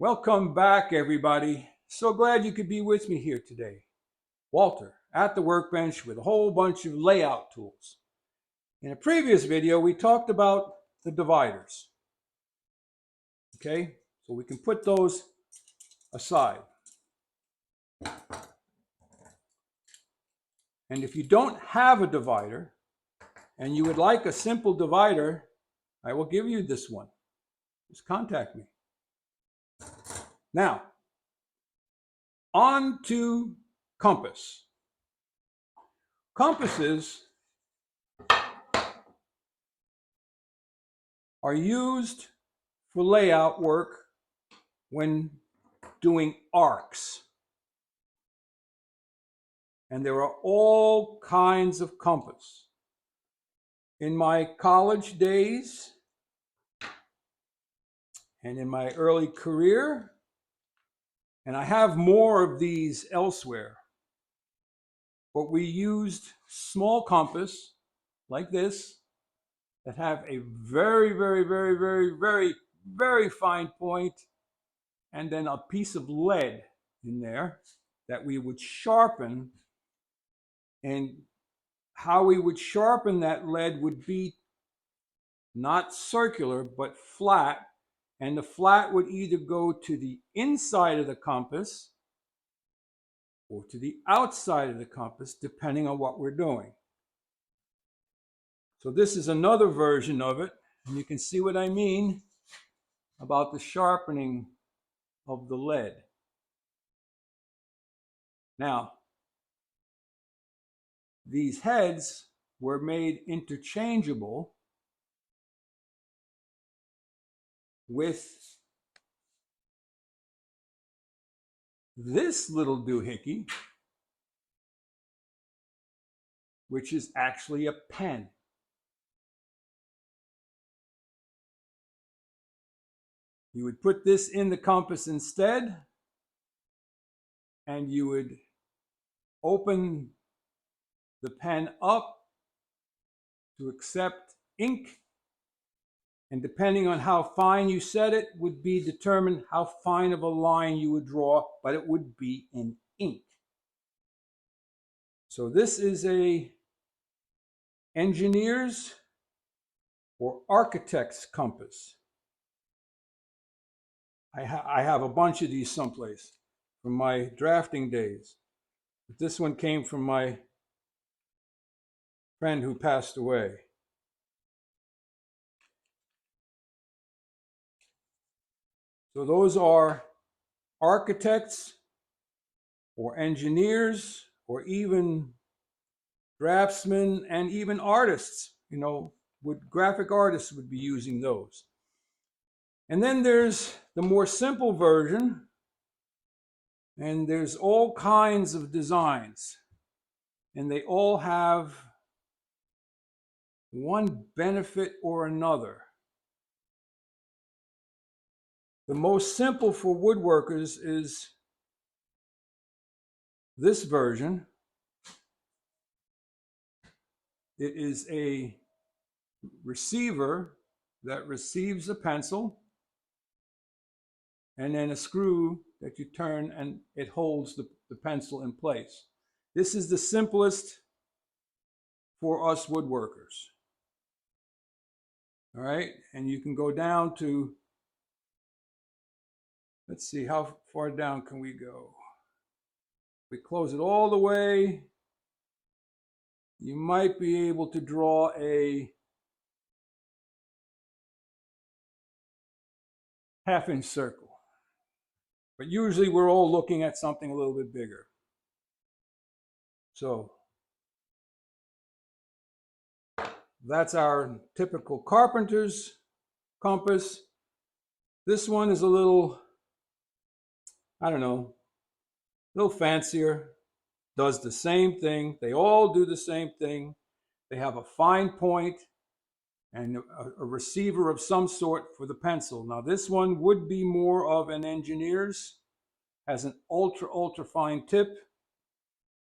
Welcome back, everybody. So glad you could be with me here today. Walter, at the workbench with a whole bunch of layout tools. In a previous video, we talked about the dividers. Okay, so we can put those aside. And if you don't have a divider, and you would like a simple divider, I will give you this one. Just contact me. Now, on to compass. Compasses are used for layout work when doing arcs. And there are all kinds of compass. In my college days and in my early career, and I have more of these elsewhere, but we used small compass like this that have a very fine point, and then a piece of lead in there that we would sharpen. And how we would sharpen that lead would be not circular but flat, and the flat would either go to the inside of the compass or to the outside of the compass, depending on what we're doing. So this is another version of it, and you can see what I mean about the sharpening of the lead. Now, these heads were made interchangeable with this little doohickey, which is actually a pen. You would put this in the compass instead, and you would open the pen up to accept ink, and depending on how fine you set it would be determined how fine of a line you would draw, but it would be in ink. So this is a engineer's or architect's compass. I have a bunch of these someplace from my drafting days. But this one came from my friend who passed away. So those are architects or engineers or even draftsmen and even artists, graphic artists would be using those. And then there's the more simple version, and there's all kinds of designs, and they all have one benefit or another. The most simple for woodworkers is this version. It is a receiver that receives a pencil, and then a screw that you turn and it holds the pencil in place. This is the simplest for us woodworkers. All right, and you can go down to, let's see, how far down can we go? We close it all the way. You might be able to draw a half-inch circle. But usually we're all looking at something a little bit bigger. So that's our typical carpenter's compass. This one is a little, I don't know, a little fancier. Does the same thing. They all do the same thing. They have a fine point and a receiver of some sort for the pencil. Now this one would be more of an engineer's, has an ultra fine tip,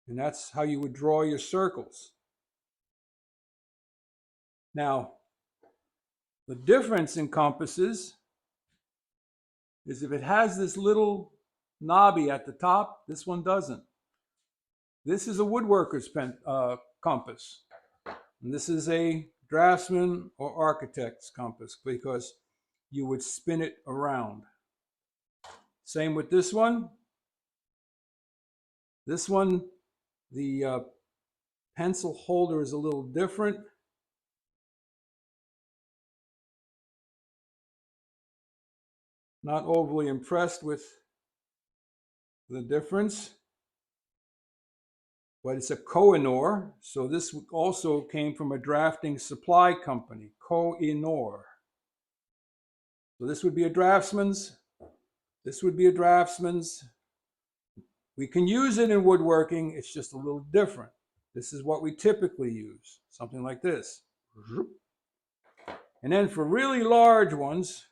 and that's how you would draw your circles. Now, the difference in compasses is if it has this little knobby at the top, this one doesn't. This is a woodworker's compass. And this is a draftsman or architect's compass because you would spin it around. Same with this one. This one, the pencil holder is a little different. Not overly impressed with the difference, but it's a Koh-i-Noor. So this also came from a drafting supply company, Koh-i-Noor. So this would be a draftsman's. This would be a draftsman's. We can use it in woodworking. It's just a little different. This is what we typically use, something like this. And then for really large ones,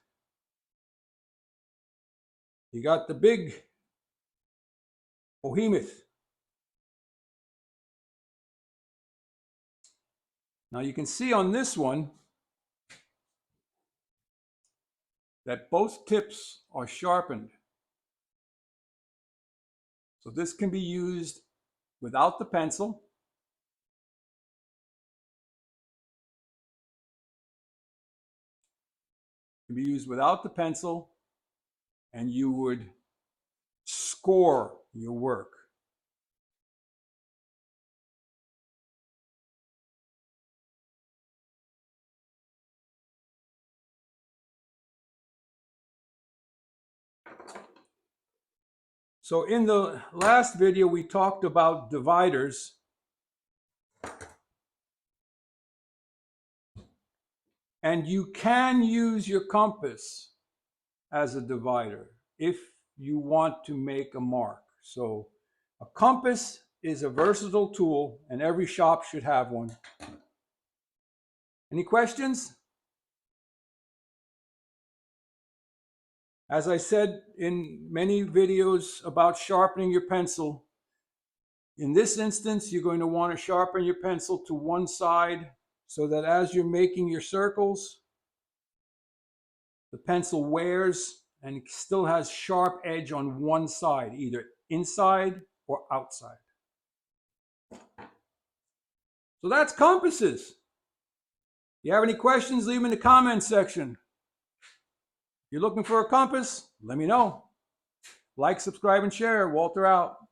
you got the big behemoth. Now you can see on this one that both tips are sharpened. So this can be used without the pencil. It can be used without the pencil, and you would score your work. So in the last video, we talked about dividers. And you can use your compass as a divider if you want to make a mark. So a compass is a versatile tool, and every shop should have one. Any questions? As I said in many videos about sharpening your pencil, in this instance, you're going to want to sharpen your pencil to one side so that as you're making your circles, the pencil wears and still has sharp edge on one side, either inside or outside. So that's compasses. If you have any questions, leave them in the comments section. If you're looking for a compass, let me know. Like, subscribe, and share. Walter out.